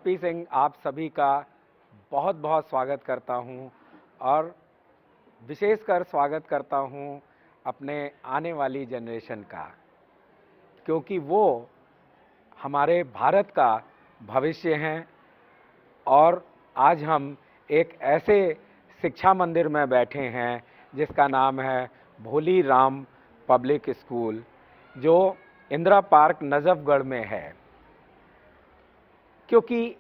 पप्पी सिंह आप सभी का बहुत बहुत स्वागत करता हूं और विशेषकर स्वागत करता हूं अपने आने वाली जनरेशन का, क्योंकि वो हमारे भारत का भविष्य हैं। और आज हम एक ऐसे शिक्षा मंदिर में बैठे हैं जिसका नाम है भोली राम पब्लिक स्कूल, जो इंदिरा पार्क नजफगढ़ में है। क्योंकि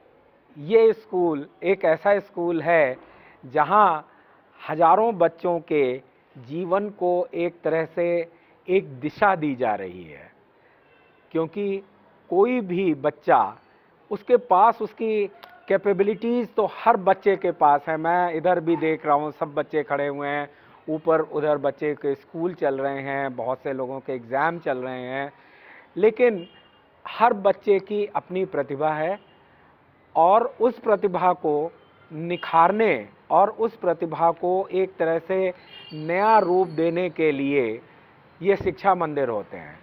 ये स्कूल एक ऐसा स्कूल है जहां हजारों बच्चों के जीवन को एक तरह से एक दिशा दी जा रही है। क्योंकि कोई भी बच्चा, उसके पास उसकी कैपेबिलिटीज़ तो हर बच्चे के पास है। मैं इधर भी देख रहा हूँ, सब बच्चे खड़े हुए हैं, ऊपर उधर बच्चे के स्कूल चल रहे हैं, बहुत से लोगों के एग्ज़ाम चल रहे हैं, लेकिन हर बच्चे की अपनी प्रतिभा है और उस प्रतिभा को निखारने और उस प्रतिभा को एक तरह से नया रूप देने के लिए ये शिक्षा मंदिर होते हैं।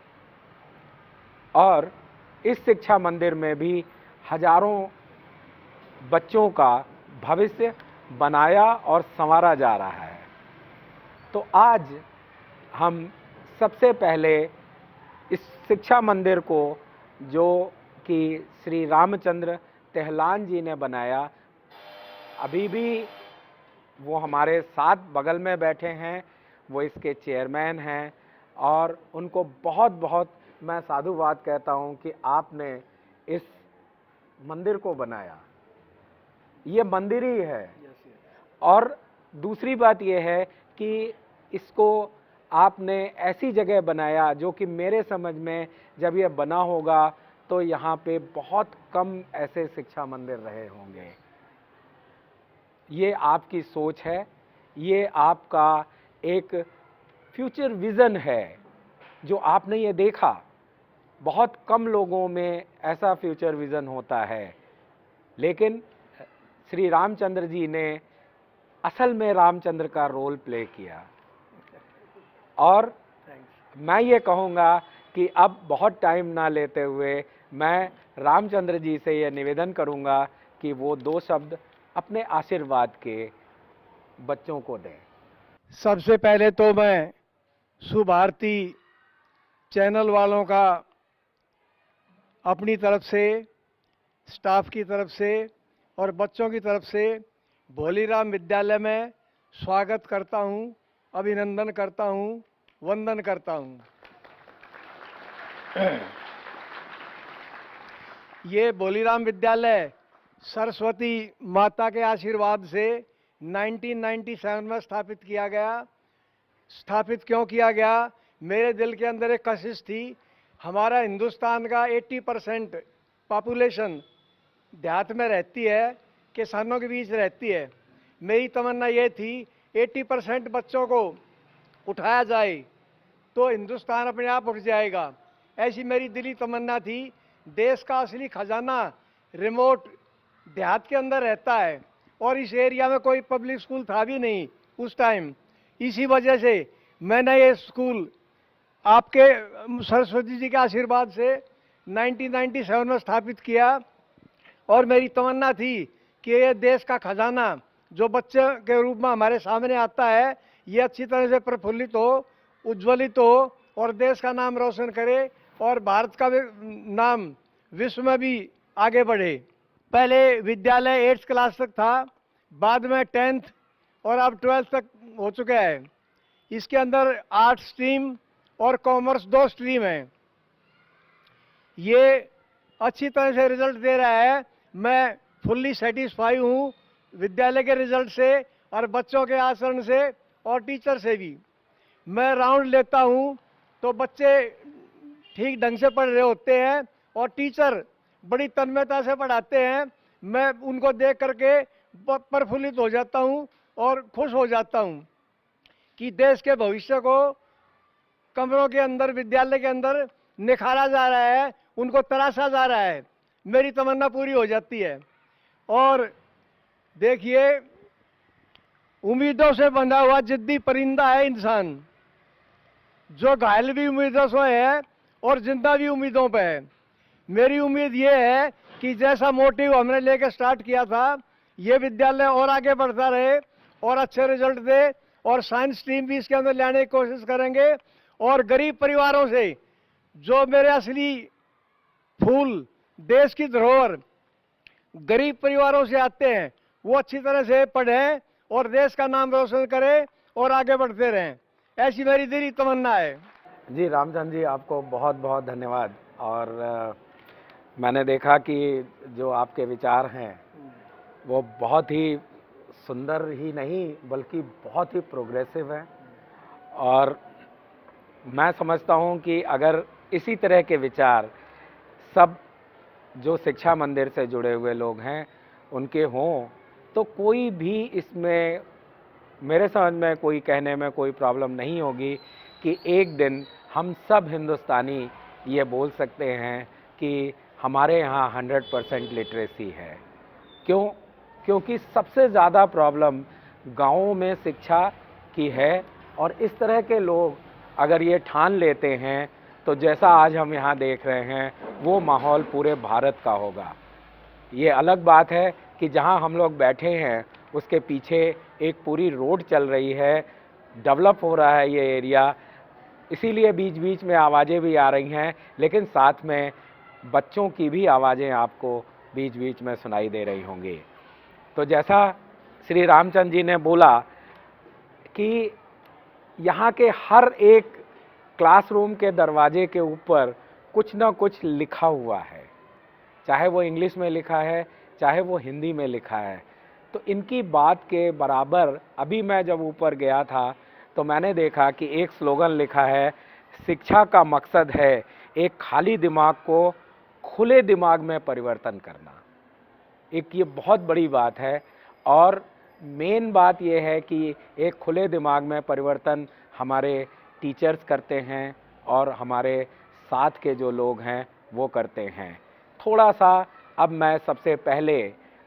और इस शिक्षा मंदिर में भी हजारों बच्चों का भविष्य बनाया और संवारा जा रहा है। तो आज हम सबसे पहले इस शिक्षा मंदिर को, जो कि श्री रामचंद्र तेहलान जी ने बनाया, अभी भी वो हमारे साथ बगल में बैठे हैं, वो इसके चेयरमैन हैं और उनको बहुत बहुत मैं साधुवाद कहता हूं कि आपने इस मंदिर को बनाया। ये मंदिर ही है। और दूसरी बात ये है कि इसको आपने ऐसी जगह बनाया जो कि मेरे समझ में जब ये बना होगा तो यहाँ पे बहुत कम ऐसे शिक्षा मंदिर रहे होंगे। ये आपकी सोच है, ये आपका एक फ्यूचर विज़न है जो आपने ये देखा। बहुत कम लोगों में ऐसा फ्यूचर विज़न होता है, लेकिन श्री रामचंद्र जी ने असल में रामचंद्र का रोल प्ले किया। और मैं ये कहूँगा कि अब बहुत टाइम ना लेते हुए मैं रामचंद्र जी से ये निवेदन करूँगा कि वो दो शब्द अपने आशीर्वाद के बच्चों को दें। सबसे पहले तो मैं सुभारती चैनल वालों का अपनी तरफ से, स्टाफ की तरफ से और बच्चों की तरफ से भोलीराम विद्यालय में स्वागत करता हूं, अभिनंदन करता हूं, वंदन करता हूं। ये भोलीराम विद्यालय सरस्वती माता के आशीर्वाद से 1997 में स्थापित किया गया। स्थापित क्यों किया गया? मेरे दिल के अंदर एक कशिश थी। हमारा हिंदुस्तान का 80% पॉपुलेशन देहात में रहती है, किसानों के बीच रहती है। मेरी तमन्ना ये थी 80% बच्चों को उठाया जाए तो हिंदुस्तान अपने आप उठ जाएगा। ऐसी मेरी दिली तमन्ना थी। देश का असली खजाना रिमोट देहात के अंदर रहता है और इस एरिया में कोई पब्लिक स्कूल था भी नहीं उस टाइम। इसी वजह से मैंने ये स्कूल आपके सरस्वती जी के आशीर्वाद से 1997 में स्थापित किया। और मेरी तमन्ना थी कि ये देश का खजाना जो बच्चे के रूप में हमारे सामने आता है, ये अच्छी तरह से प्रफुल्लित हो, उज्ज्वलित हो और देश का नाम रोशन करे और भारत का नाम विश्व में भी आगे बढ़े। पहले विद्यालय 8th क्लास तक था, बाद में 10th और अब 12th तक हो चुका है। इसके अंदर आर्ट्स स्ट्रीम और कॉमर्स 2 स्ट्रीम हैं। ये अच्छी तरह से रिजल्ट दे रहा है। मैं फुल्ली सेटिस्फाई हूँ विद्यालय के रिजल्ट से और बच्चों के आचरण से और टीचर से भी। मैं राउंड लेता हूँ तो बच्चे ठीक ढंग से पढ़ रहे होते हैं और टीचर बड़ी तन्मयता से पढ़ाते हैं। मैं उनको देख करके प्रफुल्लित हो जाता हूँ और खुश हो जाता हूँ कि देश के भविष्य को कमरों के अंदर, विद्यालय के अंदर निखारा जा रहा है, उनको तराशा जा रहा है। मेरी तमन्ना पूरी हो जाती है। और देखिए, उम्मीदों से बंधा हुआ जिद्दी परिंदा है इंसान, जो घायल भी उम्मीदों से है और जिंदा भी उम्मीदों पे है। मेरी उम्मीद ये है कि जैसा मोटिव हमने लेके स्टार्ट किया था, ये विद्यालय और आगे बढ़ता रहे और अच्छे रिजल्ट दे, और साइंस स्ट्रीम भी इसके अंदर लाने की कोशिश करेंगे। और गरीब परिवारों से, जो मेरे असली फूल, देश की धरोहर गरीब परिवारों से आते हैं, वो अच्छी तरह से पढ़ें और देश का नाम रोशन करें और आगे बढ़ते रहें, ऐसी मेरी दिली तमन्ना है। जी रामचंद्र जी, आपको बहुत बहुत धन्यवाद। और मैंने देखा कि जो आपके विचार हैं वो बहुत ही सुंदर ही नहीं बल्कि बहुत ही प्रोग्रेसिव हैं। और मैं समझता हूं कि अगर इसी तरह के विचार सब जो शिक्षा मंदिर से जुड़े हुए लोग हैं उनके हों तो कोई भी इसमें, मेरे समझ में कोई कहने में कोई प्रॉब्लम नहीं होगी कि एक दिन हम सब हिंदुस्तानी ये बोल सकते हैं कि हमारे यहाँ 100% लिटरेसी है। क्यों? क्योंकि सबसे ज़्यादा प्रॉब्लम गाँवों में शिक्षा की है। और इस तरह के लोग अगर ये ठान लेते हैं तो जैसा आज हम यहाँ देख रहे हैं वो माहौल पूरे भारत का होगा। ये अलग बात है कि जहाँ हम लोग बैठे हैं उसके पीछे एक पूरी रोड चल रही है, डेवलप हो रहा है ये एरिया, इसीलिए बीच बीच में आवाज़ें भी आ रही हैं, लेकिन साथ में बच्चों की भी आवाज़ें आपको बीच बीच में सुनाई दे रही होंगी। तो जैसा श्री रामचंद्र जी ने बोला कि यहाँ के हर एक क्लासरूम के दरवाजे के ऊपर कुछ ना कुछ लिखा हुआ है, चाहे वो इंग्लिश में लिखा है चाहे वो हिंदी में लिखा है। तो इनकी बात के बराबर अभी मैं जब ऊपर गया था तो मैंने देखा कि एक स्लोगन लिखा है, शिक्षा का मकसद है एक खाली दिमाग को खुले दिमाग में परिवर्तन करना। एक ये बहुत बड़ी बात है। और मेन बात ये है कि एक खुले दिमाग में परिवर्तन हमारे टीचर्स करते हैं और हमारे साथ के जो लोग हैं वो करते हैं। थोड़ा सा अब मैं सबसे पहले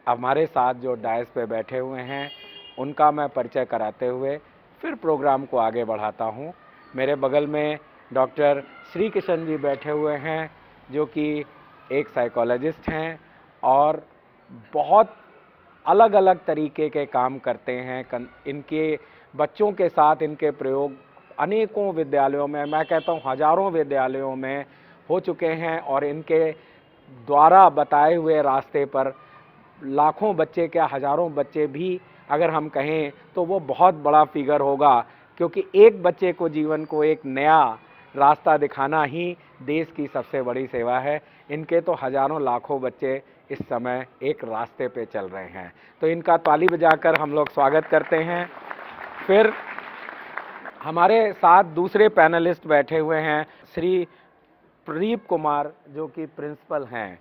हमारे साथ जो डायस पे बैठे हुए हैं उनका मैं परिचय कराते हुए फिर प्रोग्राम को आगे बढ़ाता हूँ। मेरे बगल में डॉक्टर श्री किशन जी बैठे हुए हैं जो कि एक साइकोलॉजिस्ट हैं और बहुत अलग अलग तरीके के काम करते हैं। इनके बच्चों के साथ इनके प्रयोग अनेकों विद्यालयों में, मैं कहता हूँ हजारों विद्यालयों में हो चुके हैं और इनके द्वारा बताए हुए रास्ते पर लाखों बच्चे, क्या हजारों बच्चे भी अगर हम कहें तो वो बहुत बड़ा फिगर होगा, क्योंकि एक बच्चे को जीवन को एक नया रास्ता दिखाना ही देश की सबसे बड़ी सेवा है। इनके तो हजारों लाखों बच्चे इस समय एक रास्ते पे चल रहे हैं। तो इनका ताली बजाकर हम लोग स्वागत करते हैं। फिर हमारे साथ दूसरे पैनलिस्ट बैठे हुए हैं, श्री प्रदीप कुमार जो कि प्रिंसिपल हैं।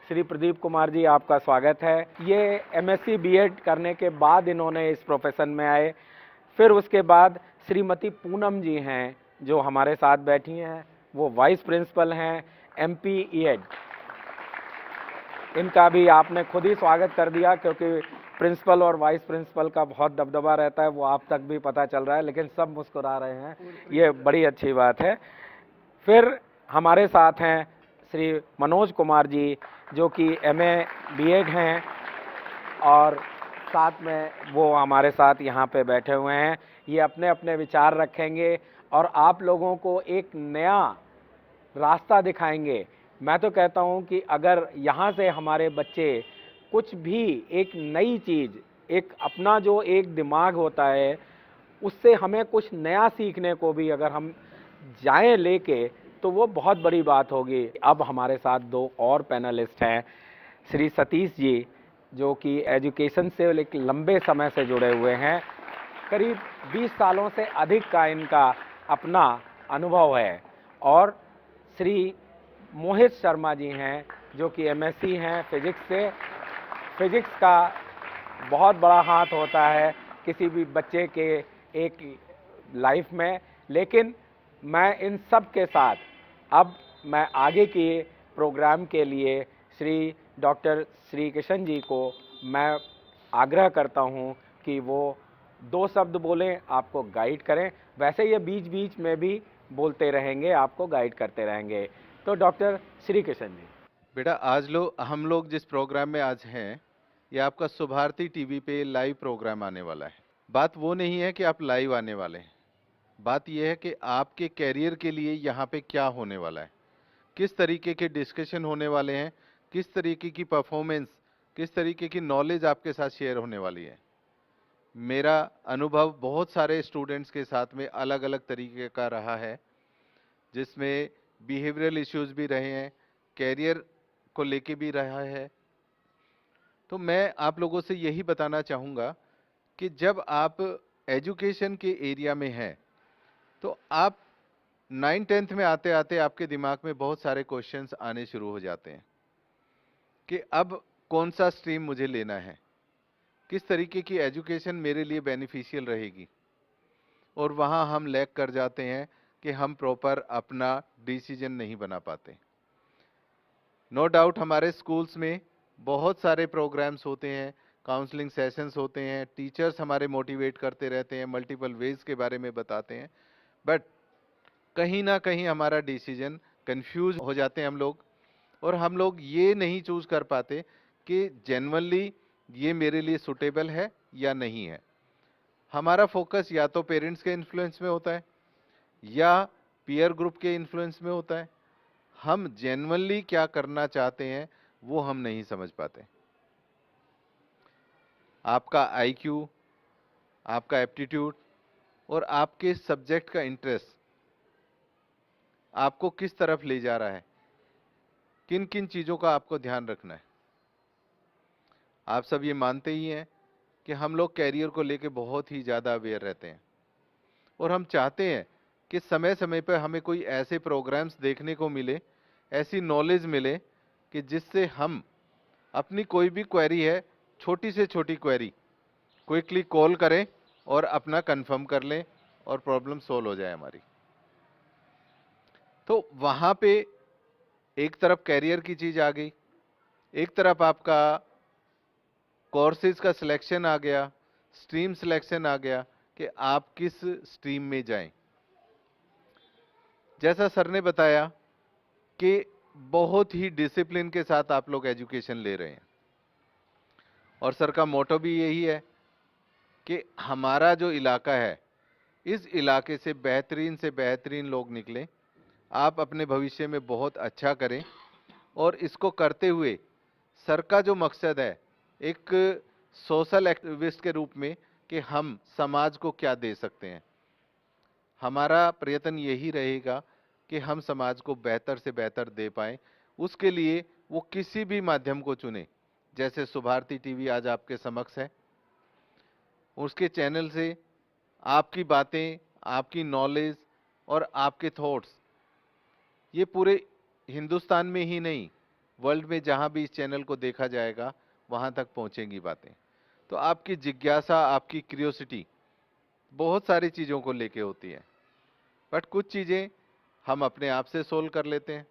श्री प्रदीप कुमार जी, आपका स्वागत है। ये एमएससी बीएड करने के बाद इन्होंने इस प्रोफेशन में आए। फिर उसके बाद श्रीमती पूनम जी हैं जो हमारे साथ बैठी हैं, वो वाइस प्रिंसिपल हैं एमपी ईएड। इनका भी आपने खुद ही स्वागत कर दिया क्योंकि प्रिंसिपल और वाइस प्रिंसिपल का बहुत दबदबा रहता है, वो आप तक भी पता चल रहा है, लेकिन सब मुस्कुरा रहे हैं, ये बड़ी अच्छी बात है। फिर हमारे साथ हैं श्री मनोज कुमार जी जो कि एमए बीएड हैं और साथ में वो हमारे साथ यहाँ पे बैठे हुए हैं। ये अपने अपने विचार रखेंगे और आप लोगों को एक नया रास्ता दिखाएंगे। मैं तो कहता हूँ कि अगर यहाँ से हमारे बच्चे कुछ भी एक नई चीज़, एक अपना जो एक दिमाग होता है उससे हमें कुछ नया सीखने को भी अगर हम जाएं लेके तो वो बहुत बड़ी बात होगी। अब हमारे साथ दो और पैनलिस्ट हैं, श्री सतीश जी जो कि एजुकेशन से एक लंबे समय से जुड़े हुए हैं, करीब 20 सालों से अधिक का इनका अपना अनुभव है। और श्री मोहित शर्मा जी हैं जो कि एमएससी हैं फिजिक्स से। फिजिक्स का बहुत बड़ा हाथ होता है किसी भी बच्चे के एक लाइफ में, लेकिन मैं इन सब के साथ अब मैं आगे के प्रोग्राम के लिए श्री डॉक्टर श्री किशन जी को मैं आग्रह करता हूं कि वो 2 शब्द बोलें, आपको गाइड करें। वैसे ये बीच बीच में भी बोलते रहेंगे, आपको गाइड करते रहेंगे। तो डॉक्टर श्री किशन जी। बेटा आज हम लोग जिस प्रोग्राम में आज हैं, ये आपका सुभारती टीवी पे लाइव प्रोग्राम आने वाला है। बात वो नहीं है कि आप लाइव आने वाले हैं, बात ये है कि आपके कैरियर के लिए यहाँ पे क्या होने वाला है, किस तरीके के डिस्कशन होने वाले हैं, किस तरीके की परफॉर्मेंस, किस तरीके की नॉलेज आपके साथ शेयर होने वाली है। मेरा अनुभव बहुत सारे स्टूडेंट्स के साथ में अलग अलग तरीके का रहा है, जिसमें बिहेवियरल इश्यूज भी रहे हैं, कैरियर को लेके भी रहा है। तो मैं आप लोगों से यही बताना चाहूँगा कि जब आप एजुकेशन के एरिया में हैं, तो आप 9th-10th में आते आते आपके दिमाग में बहुत सारे क्वेश्चंस आने शुरू हो जाते हैं कि अब कौन सा स्ट्रीम मुझे लेना है, किस तरीके की एजुकेशन मेरे लिए बेनिफिशियल रहेगी। और वहाँ हम लैग कर जाते हैं कि हम प्रॉपर अपना डिसीजन नहीं बना पाते। नो डाउट हमारे स्कूल्स में बहुत सारे प्रोग्राम्स होते हैं, काउंसलिंग सेशंस होते हैं, टीचर्स हमारे मोटिवेट करते रहते हैं, मल्टीपल वेज के बारे में बताते हैं, बट कहीं ना कहीं हमारा डिसीजन कंफ्यूज हो जाते हैं हम लोग, और हम लोग ये नहीं चूज कर पाते कि जेन्युइनली ये मेरे लिए सुटेबल है या नहीं है। हमारा फोकस या तो पेरेंट्स के इन्फ्लुएंस में होता है या पीयर ग्रुप के इन्फ्लुएंस में होता है। हम जेन्युइनली क्या करना चाहते हैं वो हम नहीं समझ पाते। आपका आईक्यू, आपका एप्टीट्यूड और आपके सब्जेक्ट का इंटरेस्ट आपको किस तरफ ले जा रहा है, किन किन चीज़ों का आपको ध्यान रखना है। आप सब ये मानते ही हैं कि हम लोग कैरियर को लेके बहुत ही ज़्यादा अवेयर रहते हैं, और हम चाहते हैं कि समय समय पर हमें कोई ऐसे प्रोग्राम्स देखने को मिले, ऐसी नॉलेज मिले कि जिससे हम अपनी कोई भी क्वेरी है, छोटी से छोटी क्वेरी, क्विकली कॉल करें और अपना कंफर्म कर लें और प्रॉब्लम सॉल्व हो जाए हमारी। तो वहाँ पे एक तरफ कैरियर की चीज़ आ गई, एक तरफ आपका कोर्सेज का सिलेक्शन आ गया, स्ट्रीम सिलेक्शन आ गया कि आप किस स्ट्रीम में जाएं। जैसा सर ने बताया कि बहुत ही डिसिप्लिन के साथ आप लोग एजुकेशन ले रहे हैं, और सर का मोटो भी यही है कि हमारा जो इलाका है, इस इलाके से बेहतरीन लोग निकलें, आप अपने भविष्य में बहुत अच्छा करें। और इसको करते हुए सर का जो मकसद है एक सोशल एक्टिविस्ट के रूप में कि हम समाज को क्या दे सकते हैं, हमारा प्रयत्न यही रहेगा कि हम समाज को बेहतर से बेहतर दे पाएं। उसके लिए वो किसी भी माध्यम को चुने, जैसे सुभारती टीवी आज आपके समक्ष है, उसके चैनल से आपकी बातें, आपकी नॉलेज और आपके थॉट्स ये पूरे हिंदुस्तान में ही नहीं, वर्ल्ड में जहां भी इस चैनल को देखा जाएगा वहां तक पहुंचेंगी बातें। तो आपकी जिज्ञासा, आपकी क्यूरियोसिटी बहुत सारी चीज़ों को लेके होती है, बट कुछ चीज़ें हम अपने आप से सोल्व कर लेते हैं,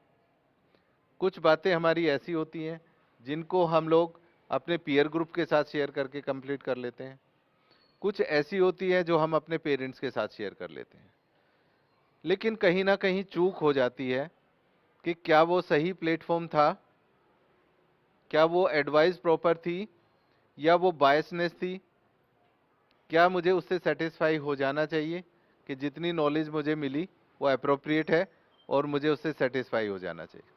कुछ बातें हमारी ऐसी होती हैं जिनको हम लोग अपने पीयर ग्रुप के साथ शेयर करके कंप्लीट कर लेते हैं, कुछ ऐसी होती है जो हम अपने पेरेंट्स के साथ शेयर कर लेते हैं। लेकिन कहीं ना कहीं चूक हो जाती है कि क्या वो सही प्लेटफॉर्म था, क्या वो एडवाइस प्रॉपर थी, या वो बायसनेस थी, क्या मुझे उससे सेटिस्फाई हो जाना चाहिए कि जितनी नॉलेज मुझे मिली वो अप्रोप्रिएट है और मुझे उससे सेटिस्फाई हो जाना चाहिए।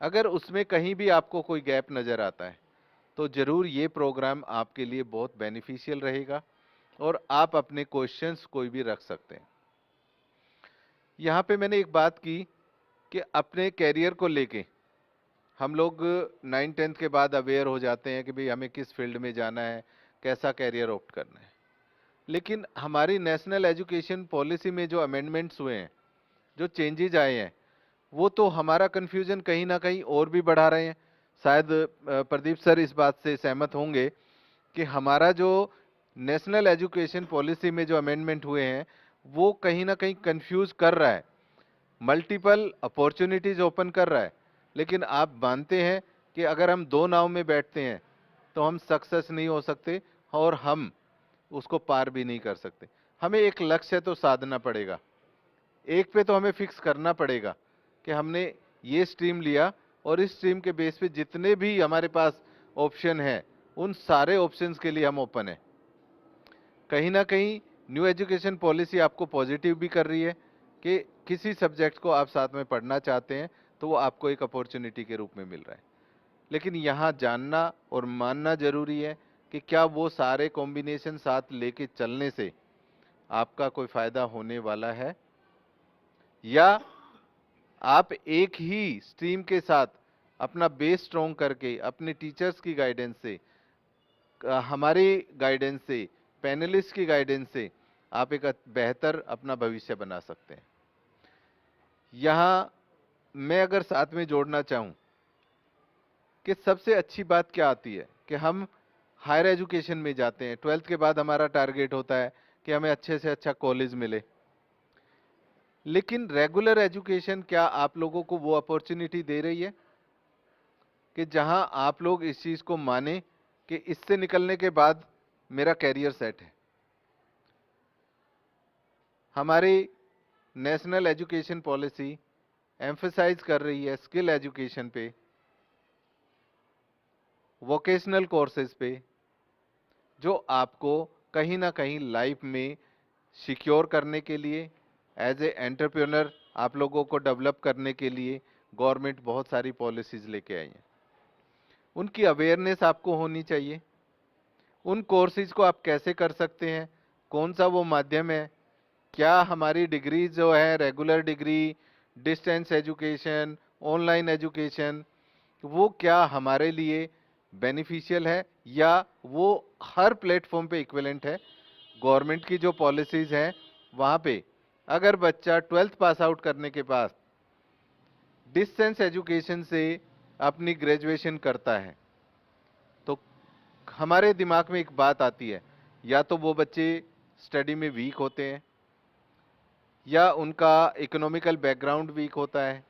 अगर उसमें कहीं भी आपको कोई गैप नज़र आता है तो ज़रूर ये प्रोग्राम आपके लिए बहुत बेनिफिशियल रहेगा और आप अपने क्वेश्चंस कोई भी रख सकते हैं। यहाँ पे मैंने एक बात की कि अपने कैरियर को लेके हम लोग 9th-10th के बाद अवेयर हो जाते हैं कि भाई हमें किस फील्ड में जाना है, कैसा कैरियर ऑप्ट करना है। लेकिन हमारी नेशनल एजुकेशन पॉलिसी में जो अमेंडमेंट्स हुए हैं, जो चेंजेज आए हैं, वो तो हमारा कन्फ्यूजन कहीं ना कहीं और भी बढ़ा रहे हैं। शायद प्रदीप सर इस बात से सहमत होंगे कि हमारा जो नेशनल एजुकेशन पॉलिसी में जो अमेंडमेंट हुए हैं वो कहीं ना कहीं कंफ्यूज कर रहा है, मल्टीपल अपॉर्चुनिटीज ओपन कर रहा है। लेकिन आप मानते हैं कि अगर हम दो नाव में बैठते हैं तो हम सक्सेस नहीं हो सकते और हम उसको पार भी नहीं कर सकते। हमें एक लक्ष्य तो साधना पड़ेगा, एक पे तो हमें फिक्स करना पड़ेगा कि हमने ये स्ट्रीम लिया और इस स्ट्रीम के बेस पे जितने भी हमारे पास ऑप्शन हैं उन सारे ऑप्शंस के लिए हम ओपन हैं। कहीं ना कहीं न्यू एजुकेशन पॉलिसी आपको पॉजिटिव भी कर रही है कि किसी सब्जेक्ट को आप साथ में पढ़ना चाहते हैं तो वो आपको एक अपॉर्चुनिटी के रूप में मिल रहा है। लेकिन यहाँ जानना और मानना जरूरी है कि क्या वो सारे कॉम्बिनेशन साथ लेके चलने से आपका कोई फायदा होने वाला है, या आप एक ही स्ट्रीम के साथ अपना बेस स्ट्रॉन्ग करके अपने टीचर्स की गाइडेंस से, हमारी गाइडेंस से, पैनलिस्ट की गाइडेंस से आप एक बेहतर अपना भविष्य बना सकते हैं। यहाँ मैं अगर साथ में जोड़ना चाहूँ कि सबसे अच्छी बात क्या आती है कि हम हायर एजुकेशन में जाते हैं, 12th के बाद हमारा टारगेट होता है कि हमें अच्छे से अच्छा कॉलेज मिले। लेकिन रेगुलर एजुकेशन क्या आप लोगों को वो अपॉर्चुनिटी दे रही है कि जहां आप लोग इस चीज को माने कि इससे निकलने के बाद मेरा कैरियर सेट है। हमारी नेशनल एजुकेशन पॉलिसी एम्फसाइज कर रही है स्किल एजुकेशन पे, वोकेशनल कोर्सेज पे, जो आपको कहीं ना कहीं लाइफ में सिक्योर करने के लिए, एज ए एंटरप्रेन्योर आप लोगों को डेवलप करने के लिए गवर्नमेंट बहुत सारी पॉलिसीज लेके आई है। उनकी अवेयरनेस आपको होनी चाहिए। उन कोर्सेज को आप कैसे कर सकते हैं, कौन सा वो माध्यम है, क्या हमारी डिग्री जो है regular degree, distance education, online education, वो क्या हमारे लिए बेनिफिशियल है या वो हर प्लेटफॉर्म पे इक्विवेलेंट है। गवर्नमेंट की जो पॉलिसीज हैं वहाँ पे अगर बच्चा 12th पास आउट करने के बाद डिस्टेंस एजुकेशन से अपनी ग्रेजुएशन करता है तो हमारे दिमाग में एक बात आती है, या तो वो बच्चे स्टडी में वीक होते हैं या उनका इकोनॉमिकल बैकग्राउंड वीक होता है।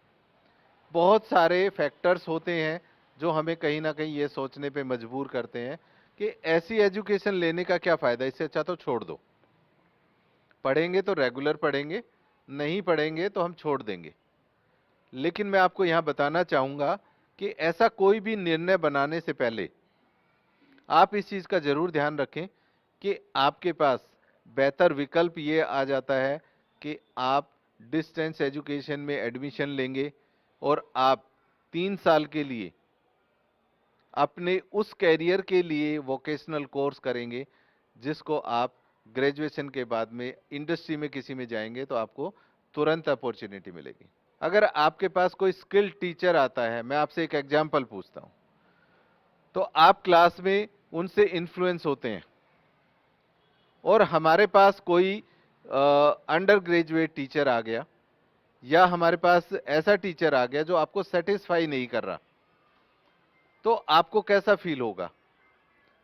बहुत सारे फैक्टर्स होते हैं जो हमें कहीं ना कहीं ये सोचने पे मजबूर करते हैं कि ऐसी एजुकेशन लेने का क्या फ़ायदा, इससे अच्छा तो छोड़ दो। पढ़ेंगे तो रेगुलर पढ़ेंगे, नहीं पढ़ेंगे तो हम छोड़ देंगे। लेकिन मैं आपको यहाँ बताना चाहूँगा कि ऐसा कोई भी निर्णय बनाने से पहले आप इस चीज़ का ज़रूर ध्यान रखें कि आपके पास बेहतर विकल्प ये आ जाता है कि आप डिस्टेंस एजुकेशन में एडमिशन लेंगे और आप 3 साल के लिए अपने उस कैरियर के लिए वोकेशनल कोर्स करेंगे जिसको आप ग्रेजुएशन के बाद में इंडस्ट्री में किसी में जाएंगे तो आपको तुरंत अपॉर्चुनिटी मिलेगी। अगर आपके पास कोई स्किल्ड टीचर आता है, मैं आपसे एक एग्जांपल पूछता हूं, तो आप क्लास में उनसे इन्फ्लुएंस होते हैं और हमारे पास कोई अंडर ग्रेजुएट टीचर आ गया या हमारे पास ऐसा टीचर आ गया जो आपको सेटिस्फाई नहीं कर रहा, तो आपको कैसा फील होगा?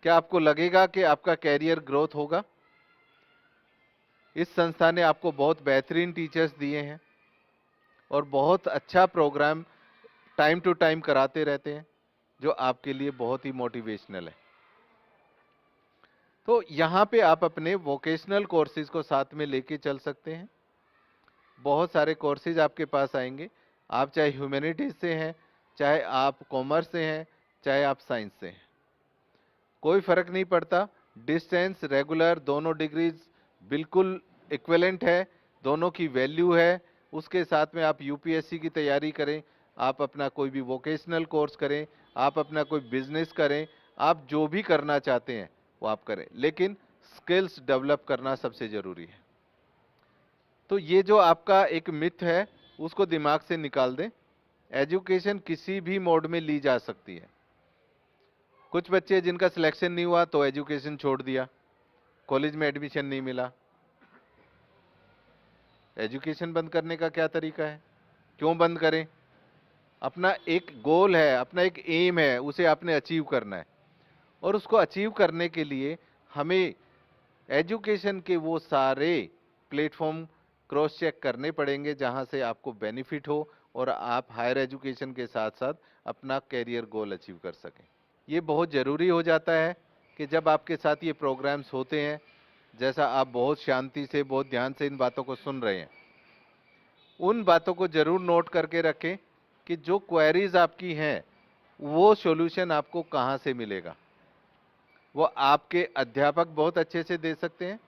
क्या आपको लगेगा कि आपका कैरियर ग्रोथ होगा? इस संस्था ने आपको बहुत बेहतरीन टीचर्स दिए हैं और बहुत अच्छा प्रोग्राम टाइम टू टाइम कराते रहते हैं जो आपके लिए बहुत ही मोटिवेशनल है। तो यहाँ पे आप अपने वोकेशनल कोर्सेज को साथ में लेके चल सकते हैं। बहुत सारे कोर्सेज आपके पास आएंगे, आप चाहे ह्यूमैनिटीज से हैं, चाहे आप कॉमर्स से हैं, चाहे आप साइंस से हैं, कोई फर्क नहीं पड़ता। डिस्टेंस रेगुलर दोनों डिग्रीज बिल्कुल इक्विवेलेंट है, दोनों की वैल्यू है। उसके साथ में आप यूपीएससी की तैयारी करें, आप अपना कोई भी वोकेशनल कोर्स करें, आप अपना कोई बिजनेस करें, आप जो भी करना चाहते हैं वो आप करें, लेकिन स्किल्स डेवलप करना सबसे जरूरी है। तो ये जो आपका एक मिथ है उसको दिमाग से निकाल दें। एजुकेशन किसी भी मोड में ली जा सकती है। कुछ बच्चे जिनका सिलेक्शन नहीं हुआ तो एजुकेशन छोड़ दिया, कॉलेज में एडमिशन नहीं मिला। एजुकेशन बंद करने का क्या तरीका है? क्यों बंद करें? अपना एक गोल है, अपना एक एम है, उसे आपने अचीव करना है और उसको अचीव करने के लिए हमें एजुकेशन के वो सारे प्लेटफॉर्म क्रॉस चेक करने पड़ेंगे जहां से आपको बेनिफिट हो और आप हायर एजुकेशन के साथ साथ अपना कैरियर गोल अचीव कर सकें। ये बहुत ज़रूरी हो जाता है कि जब आपके साथ ये प्रोग्राम्स होते हैं, जैसा आप बहुत शांति से, बहुत ध्यान से इन बातों को सुन रहे हैं, उन बातों को ज़रूर नोट करके रखें कि जो क्वेरीज आपकी हैं वो सॉल्यूशन आपको कहाँ से मिलेगा। वो आपके अध्यापक बहुत अच्छे से दे सकते हैं,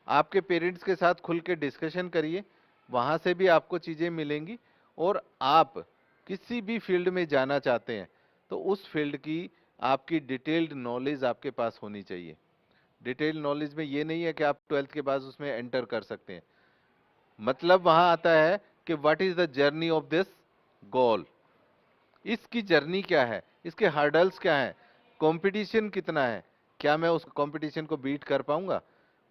आपके पेरेंट्स के साथ खुल के डिस्कशन करिए, वहाँ से भी आपको चीज़ें मिलेंगी। और आप किसी भी फील्ड में जाना चाहते हैं तो उस फील्ड की आपकी डिटेल्ड नॉलेज आपके पास होनी चाहिए। डिटेल्ड नॉलेज में ये नहीं है कि आप 12th के बाद उसमें एंटर कर सकते हैं, मतलब वहाँ आता है कि what is the journey of this goal, इसकी जर्नी क्या है, इसके हर्डल्स क्या हैं, कंपटीशन कितना है, क्या मैं उस कंपटीशन को बीट कर पाऊंगा,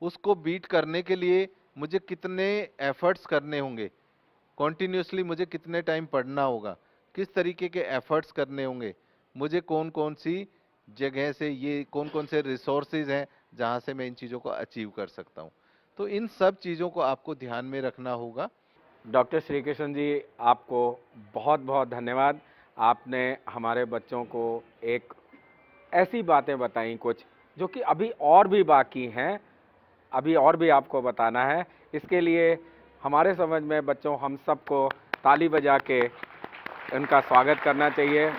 उसको बीट करने के लिए मुझे कितने एफर्ट्स करने होंगे, कॉन्टिन्यूसली मुझे कितने टाइम पढ़ना होगा, किस तरीके के एफर्ट्स करने होंगे, मुझे कौन कौन सी जगह से, ये कौन कौन से रिसोर्सेज हैं जहां से मैं इन चीज़ों को अचीव कर सकता हूं। तो इन सब चीज़ों को आपको ध्यान में रखना होगा। डॉक्टर श्री कृष्ण जी, आपको बहुत बहुत धन्यवाद। आपने हमारे बच्चों को एक ऐसी बातें बताई कुछ जो कि अभी और भी बाकी हैं, अभी और भी आपको बताना है। इसके लिए हमारे समझ में बच्चों हम सबको ताली बजा के उनका स्वागत करना चाहिए।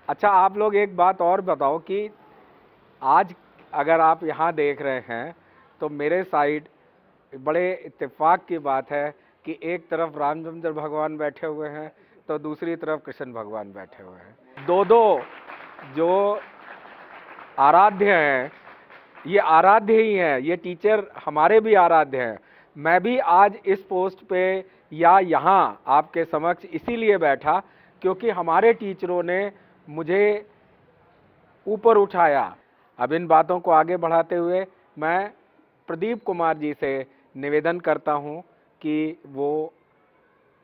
अच्छा, आप लोग एक बात और बताओ कि आज अगर आप यहाँ देख रहे हैं तो मेरे साइड बड़े इत्तेफाक की बात है कि एक तरफ रामचंद्र भगवान बैठे हुए हैं तो दूसरी तरफ कृष्ण भगवान बैठे हुए हैं। दो दो जो आराध्य हैं, ये आराध्य ही हैं, ये टीचर हमारे भी आराध्य हैं। मैं भी आज इस पोस्ट पे या यहाँ आपके समक्ष इसीलिए बैठा क्योंकि हमारे टीचरों ने मुझे ऊपर उठाया। अब इन बातों को आगे बढ़ाते हुए मैं प्रदीप कुमार जी से निवेदन करता हूं कि वो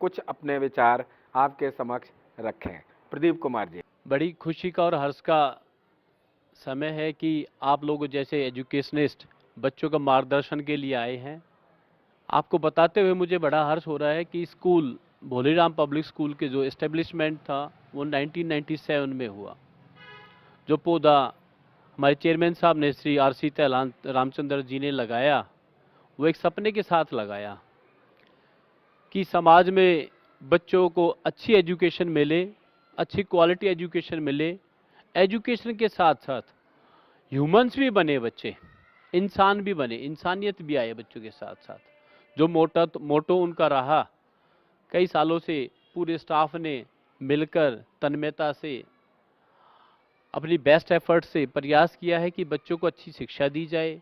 कुछ अपने विचार आपके समक्ष रखें। प्रदीप कुमार जी। बड़ी खुशी का और हर्ष का समय है कि आप लोग जैसे एजुकेशनिस्ट बच्चों का मार्गदर्शन के लिए आए हैं। आपको बताते हुए मुझे बड़ा हर्ष हो रहा है कि स्कूल भोलीराम पब्लिक स्कूल के जो एस्टेब्लिशमेंट था वो 1997 में हुआ। जो पौधा हमारे चेयरमैन साहब ने श्री आर सीता रामचंद्र जी ने लगाया, वो एक सपने के साथ लगाया कि समाज में बच्चों को अच्छी एजुकेशन मिले, अच्छी क्वालिटी एजुकेशन मिले, एजुकेशन के साथ साथ ह्यूमंस भी बने, बच्चे इंसान भी बने, इंसानियत भी आए बच्चों के साथ साथ। जो मोटो उनका रहा, कई सालों से पूरे स्टाफ ने मिलकर तन्मयता से अपनी बेस्ट एफर्ट से प्रयास किया है कि बच्चों को अच्छी शिक्षा दी जाए,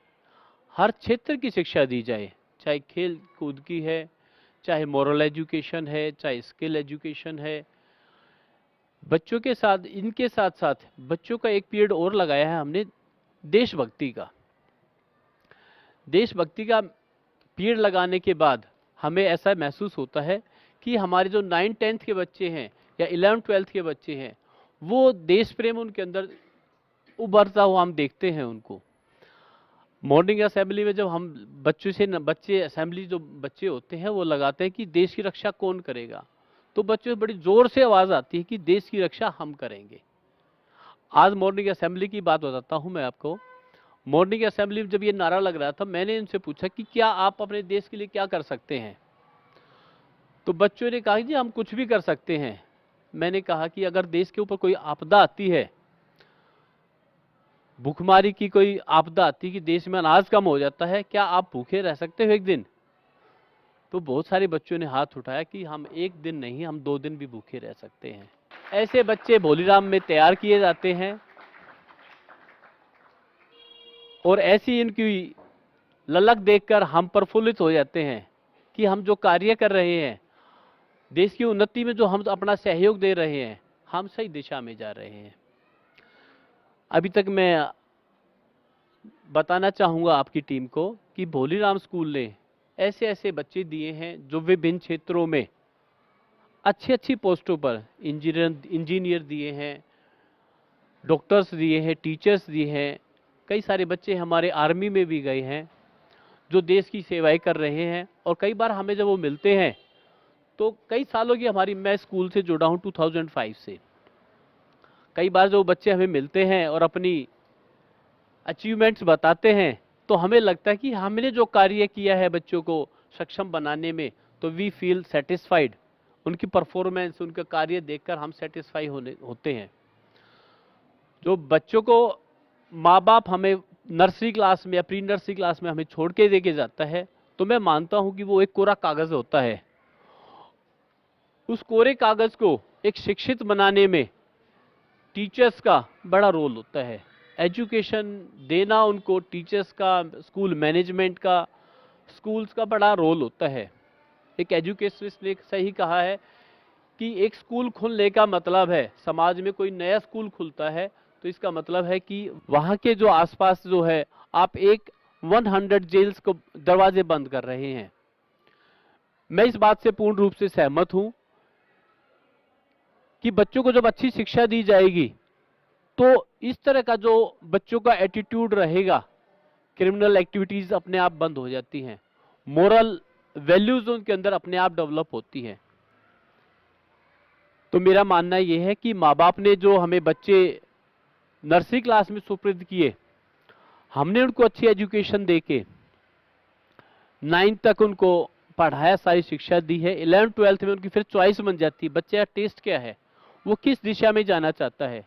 हर क्षेत्र की शिक्षा दी जाए, चाहे खेल कूद की है, चाहे मॉरल एजुकेशन है, चाहे स्किल एजुकेशन है। बच्चों के साथ, इनके साथ साथ बच्चों का एक पीरियड और लगाया है हमने देशभक्ति का। देशभक्ति का पीरियड लगाने के बाद हमें ऐसा महसूस होता है कि हमारे जो 9th-10th के बच्चे हैं या 11th-12th के बच्चे हैं, वो देश प्रेम उनके अंदर उभरता हुआ हम देखते हैं उनको। मॉर्निंग असेंबली में जब हम बच्चे असेंबली जो बच्चे होते हैं वो लगाते हैं कि देश की रक्षा कौन करेगा, तो बच्चों से बड़ी जोर से आवाज़ आती है कि देश की रक्षा हम करेंगे। आज मॉर्निंग असेंबली की बात बताता हूँ मैं आपको। मॉर्निंग असेंबली में जब ये नारा लग रहा था, मैंने इनसे पूछा कि क्या आप अपने देश के लिए क्या कर सकते हैं, तो बच्चों ने कहा जी हम कुछ भी कर सकते हैं। मैंने कहा कि अगर देश के ऊपर कोई आपदा आती है, भूखमारी की कोई आपदा आती है कि देश में अनाज कम हो जाता है, क्या आप भूखे रह सकते हो एक दिन? तो बहुत सारे बच्चों ने हाथ उठाया कि हम एक दिन नहीं, हम 2 दिन भी भूखे रह सकते हैं। ऐसे बच्चे भोलीराम में तैयार किए जाते हैं और ऐसी इनकी ललक देखकर हम प्रफुल्लित हो जाते हैं कि हम जो कार्य कर रहे हैं, देश की उन्नति में जो हम अपना सहयोग दे रहे हैं, हम सही दिशा में जा रहे हैं। अभी तक मैं बताना चाहूँगा आपकी टीम को कि भोलीराम स्कूल ने ऐसे ऐसे बच्चे दिए हैं जो विभिन्न क्षेत्रों में अच्छी अच्छी पोस्टों पर इंजीनियर दिए हैं, डॉक्टर्स दिए हैं, टीचर्स दिए हैं। कई सारे बच्चे हमारे आर्मी में भी गए हैं जो देश की सेवाएं कर रहे हैं। और कई बार हमें जब वो मिलते हैं तो कई सालों की मैं स्कूल से जुड़ा हूँ 2005 से। कई बार जो बच्चे हमें मिलते हैं और अपनी अचीवमेंट्स बताते हैं तो हमें लगता है कि हमने जो कार्य किया है बच्चों को सक्षम बनाने में, तो वी फील सेटिस्फाइड उनकी परफॉर्मेंस, उनका कार्य देखकर हम सेटिस्फाई होते हैं। जो बच्चों को माँ बाप हमें नर्सरी क्लास में या प्री नर्सरी क्लास में हमें छोड़ के देके जाता है, तो मैं मानता हूं कि वो एक कोरा कागज होता है। उस कोरे कागज को एक शिक्षित बनाने में टीचर्स का बड़ा रोल होता है। एजुकेशन देना उनको, टीचर्स का, स्कूल मैनेजमेंट का, स्कूल्स का बड़ा रोल होता है। एक एजुकेशनिस्ट ने सही कहा है कि एक स्कूल खुलने का मतलब है, समाज में कोई नया स्कूल खुलता है तो इसका मतलब है कि वहाँ के जो आसपास जो है, आप एक 100 जेल्स को दरवाजे बंद कर रहे हैं। मैं इस बात से पूर्ण रूप से सहमत हूं कि बच्चों को जब अच्छी शिक्षा दी जाएगी तो इस तरह का जो बच्चों का एटीट्यूड रहेगा, क्रिमिनल एक्टिविटीज अपने आप बंद हो जाती हैं, मोरल वैल्यूज उनके अंदर अपने आप डेवलप होती हैं। तो मेरा मानना यह है कि माँ बाप ने जो हमें बच्चे नर्सरी क्लास में सुपुर्द किए, हमने उनको अच्छी एजुकेशन देके 9 तक उनको पढ़ाया, सारी शिक्षा दी है। 11th-12th में उनकी फिर चॉइस बन जाती है। बच्चे का टेस्ट क्या है, वो किस दिशा में जाना चाहता है,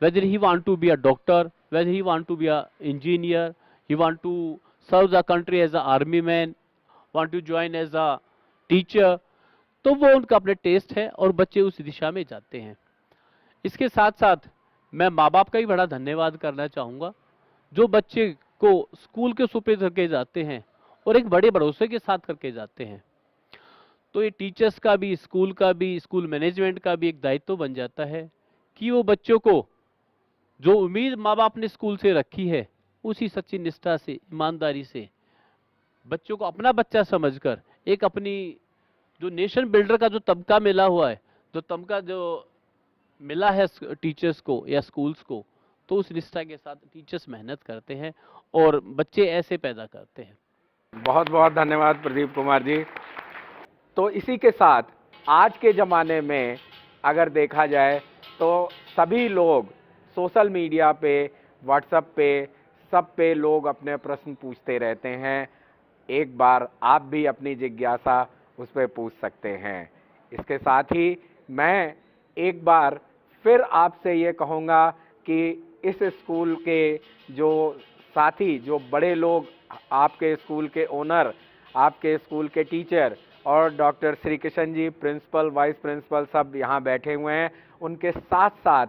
whether he want to be a doctor, whether he want to be a engineer, he want to serve the country as a army man, want to join as a teacher, तो वो उनका अपने टेस्ट है और बच्चे उस दिशा में जाते हैं। इसके साथ साथ मैं माँ बाप का ही बड़ा धन्यवाद करना चाहूँगा, जो बच्चे को स्कूल के सुपुर्द करके जाते हैं और एक बड़े भरोसे के साथ करके जाते हैं। तो ये टीचर्स का भी, स्कूल का भी, स्कूल मैनेजमेंट का भी एक दायित्व बन जाता है कि वो बच्चों को जो उम्मीद माँ बाप ने स्कूल से रखी है, उसी सच्ची निष्ठा से, ईमानदारी से बच्चों को अपना बच्चा समझकर एक अपनी जो नेशन बिल्डर का जो तबका मिला हुआ है, जो तबका जो मिला है टीचर्स को या स्कूल्स को, तो उस निष्ठा के साथ टीचर्स मेहनत करते हैं और बच्चे ऐसे पैदा करते हैं। बहुत बहुत धन्यवाद प्रदीप कुमार जी। तो इसी के साथ आज के ज़माने में अगर देखा जाए तो सभी लोग सोशल मीडिया पे, व्हाट्सएप पे, सब पे लोग अपने प्रश्न पूछते रहते हैं। एक बार आप भी अपनी जिज्ञासा उस पर पूछ सकते हैं। इसके साथ ही मैं एक बार फिर आपसे ये कहूँगा कि इस स्कूल के जो साथी, जो बड़े लोग, आपके स्कूल के ओनर, आपके स्कूल के टीचर और doctor Shri Kishan ji, principal, vice principal, सब यहाँ बैठे हुए हैं, उनके साथ साथ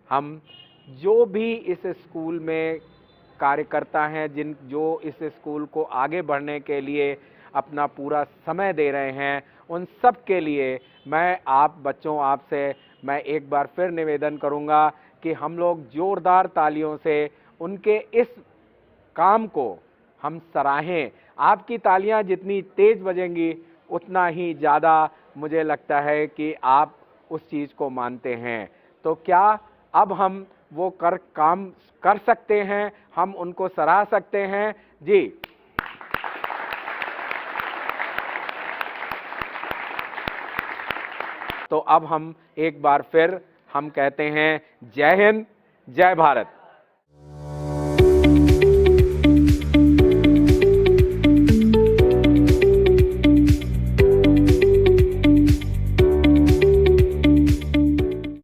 हम जो भी इस स्कूल में कार्यकर्ता हैं, जो इस स्कूल को आगे बढ़ने के लिए अपना पूरा समय दे रहे हैं, उन सब के लिए मैं आपसे मैं एक बार फिर निवेदन करूंगा कि हम लोग जोरदार तालियों से उनके इस काम को हम सराहें। आपकी तालियां जितनी तेज बजेंगी उतना ही ज़्यादा मुझे लगता है कि आप उस चीज़ को मानते हैं। तो क्या अब हम वो काम कर सकते हैं, हम उनको सराह सकते हैं? जी, तो अब हम एक बार फिर हम कहते हैं जय हिंद, जय भारत।